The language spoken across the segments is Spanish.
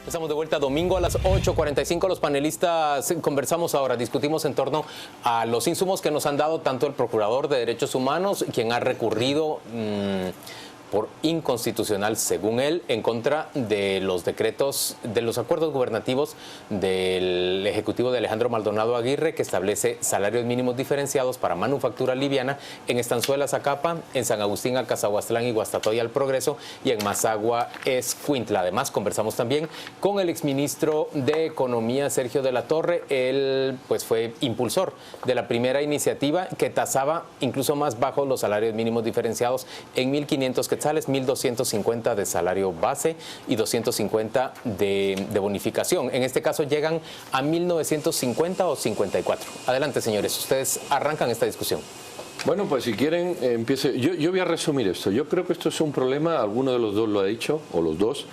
Estamos de vuelta domingo a las 8:45. Los panelistas conversamos ahora, discutimos en torno a los insumos que nos han dado tanto el Procurador de Derechos Humanos, quien ha recurrido por inconstitucional, según él, en contra de los decretos, de los acuerdos gubernativos del Ejecutivo de Alejandro Maldonado Aguirre, que establece salarios mínimos diferenciados para manufactura liviana en Estanzuela, Zacapa, en San Agustín, Alcazahuastlán y Guastatoya, El Progreso, y en Mazagua, Escuintla. Además, conversamos también con el exministro de Economía, Sergio de la Torre. Él pues fue impulsor de la primera iniciativa que tasaba incluso más bajos los salarios mínimos diferenciados en 1.500 quetzales, 1.250 de salario base y 250 de bonificación. En este caso llegan a 1.950 o 54. Adelante, señores, ustedes arrancan esta discusión. Bueno, pues si quieren, empiece. Yo voy a resumir esto. Yo creo que esto es un problema, alguno de los dos lo ha dicho, o los dos,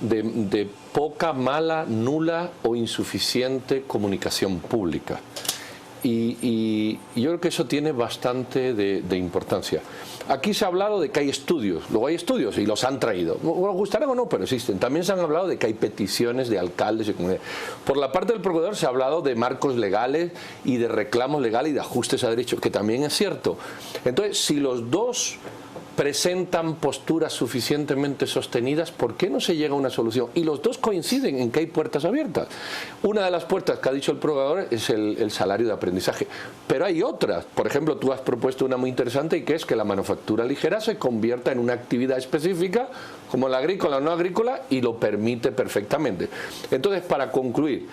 de poca, mala, nula o insuficiente comunicación pública. Y yo creo que eso tiene bastante de importancia. Aquí se ha hablado de que hay estudios, luego hay estudios y los han traído. Nos gustarán o no, pero existen. También se han hablado de que hay peticiones de alcaldes y comunidades. Por la parte del procurador se ha hablado de marcos legales y de reclamos legales y de ajustes a derechos, que también es cierto. Entonces, si los dos presentan posturas suficientemente sostenidas, ¿por qué no se llega a una solución? Y los dos coinciden en que hay puertas abiertas. Una de las puertas que ha dicho el procurador es el salario de aprendizaje, pero hay otras. Por ejemplo, tú has propuesto una muy interesante, y que es que la manufactura ligera se convierta en una actividad específica como la agrícola o no agrícola, y lo permite perfectamente. Entonces, para concluir,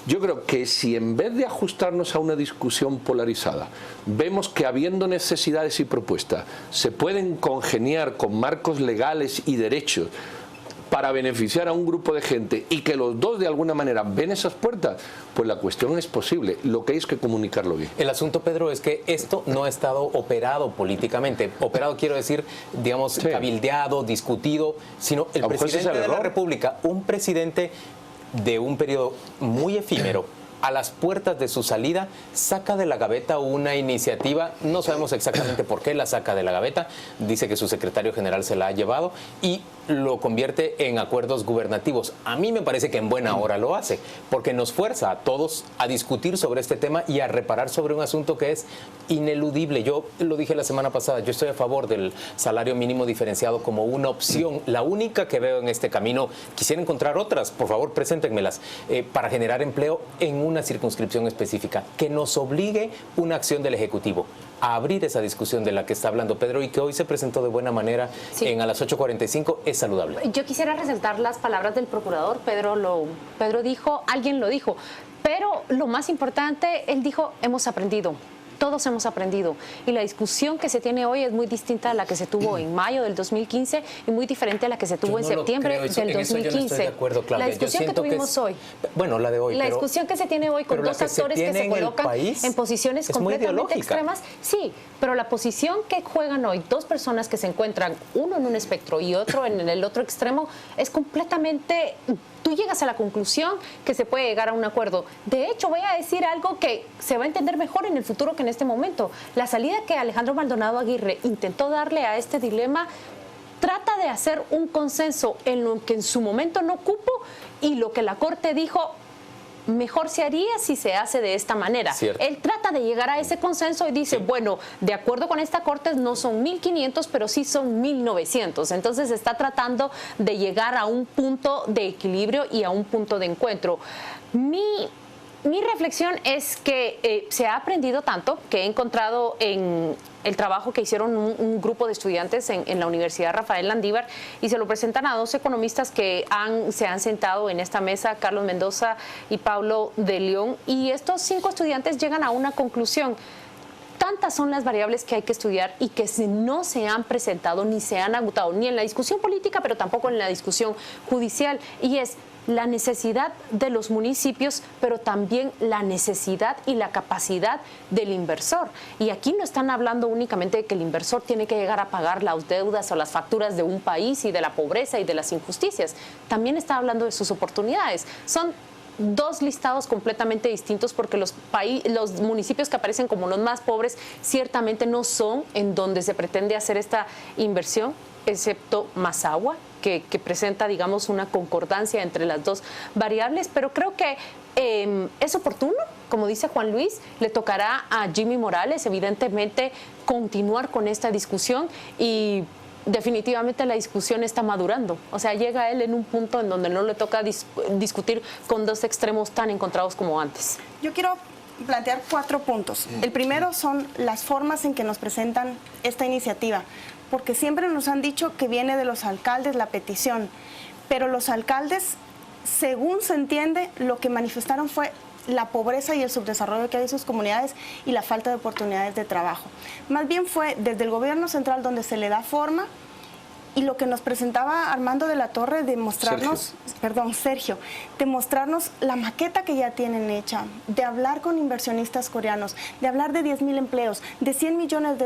yo creo que si en vez de ajustarnos a una discusión polarizada, vemos que habiendo necesidades y propuestas se pueden congeniar con marcos legales y derechos para beneficiar a un grupo de gente, y que los dos de alguna manera ven esas puertas, pues la cuestión es posible. Lo que hay es que comunicarlo bien. El asunto, Pedro, es que esto no ha estado operado políticamente. Operado quiero decir, digamos, sí, cabildeado, discutido, sino el presidente de la República, un presidente de un periodo muy efímero, a las puertas de su salida, saca de la gaveta una iniciativa, no sabemos exactamente por qué la saca de la gaveta, dice que su secretario general se la ha llevado y lo convierte en acuerdos gubernativos. A mí me parece que en buena hora lo hace, porque nos fuerza a todos a discutir sobre este tema y a reparar sobre un asunto que es ineludible. Yo lo dije la semana pasada, yo estoy a favor del salario mínimo diferenciado como una opción, la única que veo en este camino. Quisiera encontrar otras, por favor, preséntenmelas, para generar empleo en una circunscripción específica, que nos obligue una acción del Ejecutivo a abrir esa discusión de la que está hablando Pedro y que hoy se presentó de buena manera, sí, a las 8:45, es saludable. Yo quisiera resaltar las palabras del procurador. Pedro dijo, alguien lo dijo, pero lo más importante, él dijo, hemos aprendido. Todos hemos aprendido, y la discusión que se tiene hoy es muy distinta a la que se tuvo en mayo del 2015 y muy diferente a la que se tuvo en septiembre del 2015. Yo no estoy de acuerdo, Claudia. La discusión que tuvimos hoy, bueno, la de hoy, la discusión que se tiene hoy con dos actores que se colocan en posiciones completamente extremas, sí, pero la posición que juegan hoy dos personas que se encuentran, uno en un espectro y otro en el otro extremo, es completamente... Tú llegas a la conclusión que se puede llegar a un acuerdo. De hecho, voy a decir algo que se va a entender mejor en el futuro que en este momento. La salida que Alejandro Maldonado Aguirre intentó darle a este dilema trata de hacer un consenso en lo que en su momento no cupo, y lo que la Corte dijo mejor se haría si se hace de esta manera. Cierto. Él trata de llegar a ese consenso y dice, sí, bueno, de acuerdo con esta Corte no son 1.500, pero sí son 1.900. Entonces está tratando de llegar a un punto de equilibrio y a un punto de encuentro. Mi reflexión es que se ha aprendido tanto, que he encontrado en el trabajo que hicieron un grupo de estudiantes en la Universidad Rafael Landívar, y se lo presentan a dos economistas que se han sentado en esta mesa, Carlos Mendoza y Pablo de León, y estos 5 estudiantes llegan a una conclusión. Tantas son las variables que hay que estudiar y que no se han presentado ni se han agotado, ni en la discusión política, pero tampoco en la discusión judicial, y es la necesidad de los municipios, pero también la necesidad y la capacidad del inversor. Y aquí no están hablando únicamente de que el inversor tiene que llegar a pagar las deudas o las facturas de un país y de la pobreza y de las injusticias. También está hablando de sus oportunidades. Son dos listados completamente distintos, porque los municipios que aparecen como los más pobres ciertamente no son en donde se pretende hacer esta inversión, excepto Mazagua, que presenta, digamos, una concordancia entre las dos variables, pero creo que es oportuno, como dice Juan Luis, le tocará a Jimmy Morales, evidentemente, continuar con esta discusión y definitivamente la discusión está madurando. O sea, llega él en un punto en donde no le toca discutir con dos extremos tan encontrados como antes. Yo quiero plantear 4 puntos. El primero son las formas en que nos presentan esta iniciativa, porque siempre nos han dicho que viene de los alcaldes la petición, pero los alcaldes, según se entiende, lo que manifestaron fue la pobreza y el subdesarrollo que hay en sus comunidades y la falta de oportunidades de trabajo. Más bien fue desde el gobierno central donde se le da forma, y lo que nos presentaba Armando de la Torre de mostrarnos, Sergio, de mostrarnos la maqueta que ya tienen hecha, de hablar con inversionistas coreanos, de hablar de 10,000 empleos, de $100 millones.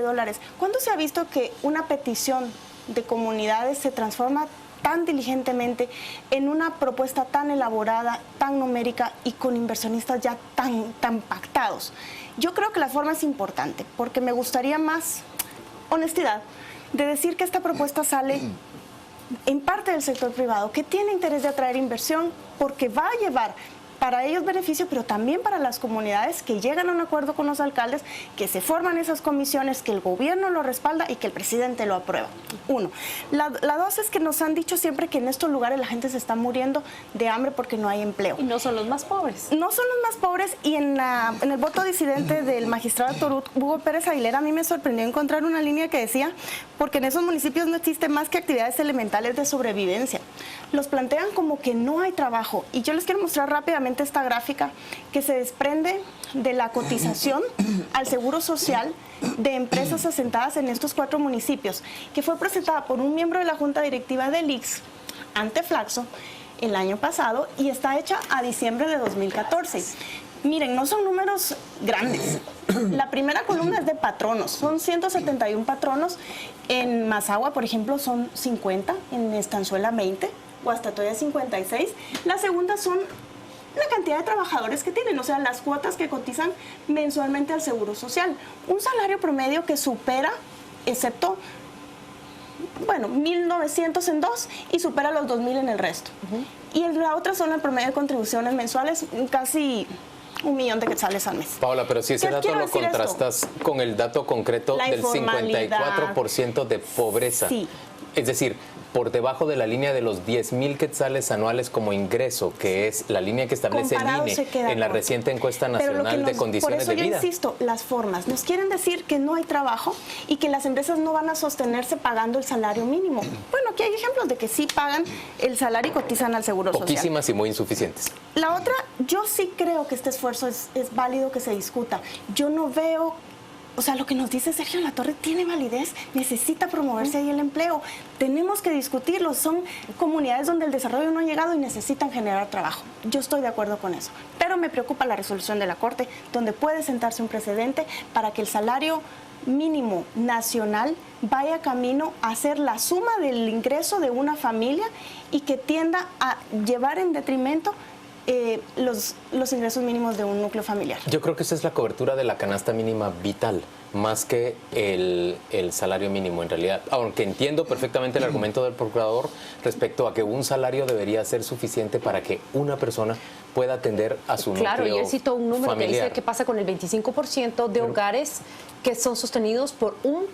¿Cuándo se ha visto que una petición de comunidades se transforma tan diligentemente en una propuesta tan elaborada, tan numérica y con inversionistas ya tan pactados? Yo creo que la forma es importante, porque me gustaría más honestidad de decir que esta propuesta sale en parte del sector privado, que tiene interés de atraer inversión, porque va a llevar para ellos beneficio, pero también para las comunidades que llegan a un acuerdo con los alcaldes, que se forman esas comisiones, que el gobierno lo respalda y que el presidente lo aprueba. 1. La 2 es que nos han dicho siempre que en estos lugares la gente se está muriendo de hambre porque no hay empleo. Y no son los más pobres. No son los más pobres, y en el voto disidente del magistrado Torut, Hugo Pérez Aguilera, a mí me sorprendió encontrar una línea que decía, porque en esos municipios no existe más que actividades elementales de sobrevivencia. Los plantean como que no hay trabajo, y yo les quiero mostrar rápidamente esta gráfica que se desprende de la cotización al Seguro Social de empresas asentadas en estos 4 municipios, que fue presentada por un miembro de la Junta Directiva del ICS ante Flaxo el año pasado y está hecha a diciembre de 2014. Miren, no son números grandes. La primera columna es de patronos, son 171 patronos. En Mazagua, por ejemplo, son 50, en Estanzuela 20, Guastatoya 56. La segunda son la cantidad de trabajadores que tienen, o sea, las cuotas que cotizan mensualmente al Seguro Social. Un salario promedio que supera, excepto, 1.900 en 2 y supera los 2.000 en el resto. Y la otra son el promedio de contribuciones mensuales, casi 1,000,000 de quetzales al mes. Paola, pero si ese dato lo contrastas con el dato concreto del 54% de pobreza. Sí. Es decir, por debajo de la línea de los 10,000 quetzales anuales como ingreso, que es la línea que establece el INE en la reciente encuesta nacional de condiciones de vida. Por eso yo insisto, las formas. Nos quieren decir que no hay trabajo y que las empresas no van a sostenerse pagando el salario mínimo. Bueno, aquí hay ejemplos de que sí pagan el salario y cotizan al Seguro Social. Poquísimas y muy insuficientes. La otra, yo sí creo que este esfuerzo es válido que se discuta. Yo no veo... O sea, lo que nos dice Sergio Latorre tiene validez, necesita promoverse ahí el empleo. Tenemos que discutirlo, son comunidades donde el desarrollo no ha llegado y necesitan generar trabajo. Yo estoy de acuerdo con eso, pero me preocupa la resolución de la Corte, donde puede sentarse un precedente para que el salario mínimo nacional vaya camino a ser la suma del ingreso de una familia y que tienda a llevar en detrimento los ingresos mínimos de un núcleo familiar. Yo creo que esa es la cobertura de la canasta mínima vital, más que el salario mínimo en realidad. Aunque entiendo perfectamente el argumento del procurador respecto a que un salario debería ser suficiente para que una persona pueda atender a su núcleo familiar. Claro, y él citó un número que dice que pasa con el 25% de hogares que son sostenidos por un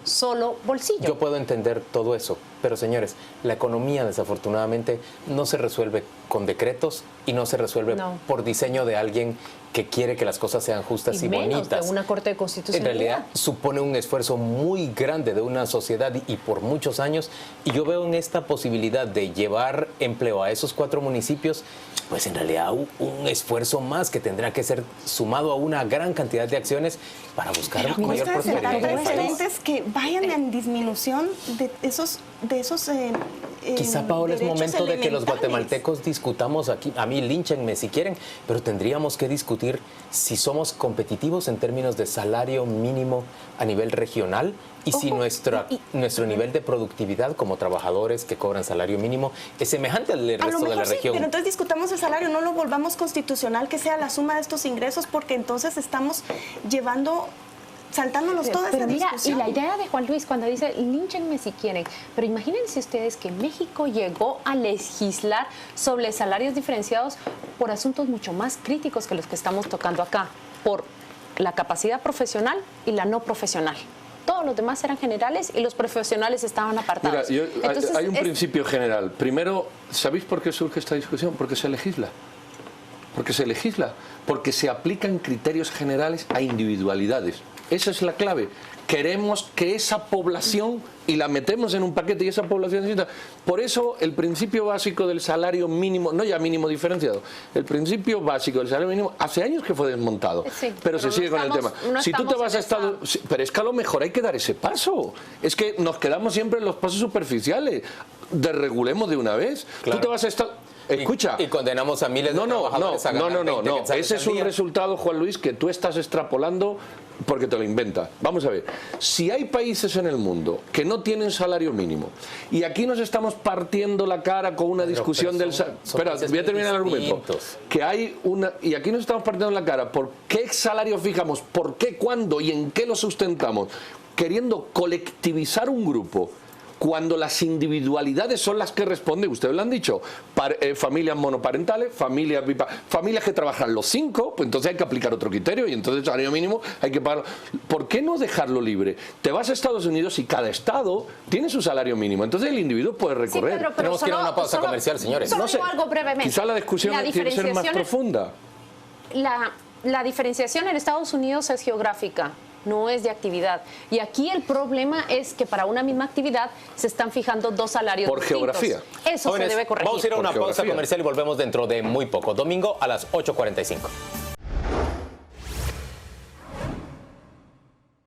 solo bolsillo. Yo puedo entender todo eso, pero señores, la economía desafortunadamente no se resuelve con decretos y no se resuelve por diseño de alguien que quiere que las cosas sean justas y bonitas. De una Corte de Constitucionalidad. En realidad supone un esfuerzo muy grande de una sociedad y por muchos años, y yo veo en esta posibilidad de llevar empleo a esos 4 municipios, pues en realidad un esfuerzo más que tendrá que ser sumado a una gran cantidad de acciones para buscar mayor prosperidad en el país. Que vayan en disminución de esos quizá, Paola, es momento de que los guatemaltecos discutamos aquí, a mí línchenme si quieren, pero tendríamos que discutir si somos competitivos en términos de salario mínimo a nivel regional y si nuestro nivel de productividad como trabajadores que cobran salario mínimo es semejante al resto de la región. Pero entonces discutamos el salario, no lo volvamos constitucional, que sea la suma de estos ingresos, porque entonces estamos llevando saltándonos toda esta discusión. Y la idea de Juan Luis cuando dice, línchenme si quieren, pero imagínense ustedes que México llegó a legislar sobre salarios diferenciados por asuntos mucho más críticos que los que estamos tocando acá, por la capacidad profesional y la no profesional. Todos los demás eran generales y los profesionales estaban apartados. Mira, Entonces, hay un principio general. Primero, ¿sabéis por qué surge esta discusión? Porque se legisla. Porque se legisla. Porque se aplican criterios generales a individualidades. Esa es la clave. Queremos que esa población, y la metemos en un paquete y esa población necesita. Por eso el principio básico del salario mínimo, no ya mínimo diferenciado, el principio básico del salario mínimo hace años que fue desmontado, sí, pero se sigue con el tema. No si tú te vas a Estados, pero es que a lo mejor hay que dar ese paso. Es que nos quedamos siempre en los pasos superficiales. Desregulemos de una vez. Claro. Tú te vas a Estados... Escucha. Y condenamos a miles de trabajadores a ganar 20 quetzales Ese es al un día. resultado, Juan Luis, que tú estás extrapolando porque te lo inventas. Vamos a ver. Si hay países en el mundo que no tienen salario mínimo y aquí nos estamos partiendo la cara con una discusión del... Espera, voy a terminar el argumento. Que hay una... Y aquí nos estamos partiendo la cara. ¿Por qué salario fijamos? ¿Por qué? ¿Cuándo? ¿Y en qué lo sustentamos? Queriendo colectivizar un grupo, cuando las individualidades son las que responden, ustedes lo han dicho, familias monoparentales, familias que trabajan los 5, pues entonces hay que aplicar otro criterio y entonces el salario mínimo hay que pagarlo. ¿Por qué no dejarlo libre? Te vas a Estados Unidos y cada estado tiene su salario mínimo, entonces el individuo puede recorrer. Sí, Pedro, pero Tenemos que ir a una pausa comercial, señores. Solo No sé, digo algo brevemente. Quizá la discusión tiene que ser más profunda. La diferenciación en Estados Unidos es geográfica, no es de actividad. Y aquí el problema es que para una misma actividad se están fijando dos salarios Por distintos. geografía. Eso Jóvenes, se debe corregir. vamos a ir a una Por pausa geografía. comercial y volvemos dentro de muy poco. Domingo a las 8:45.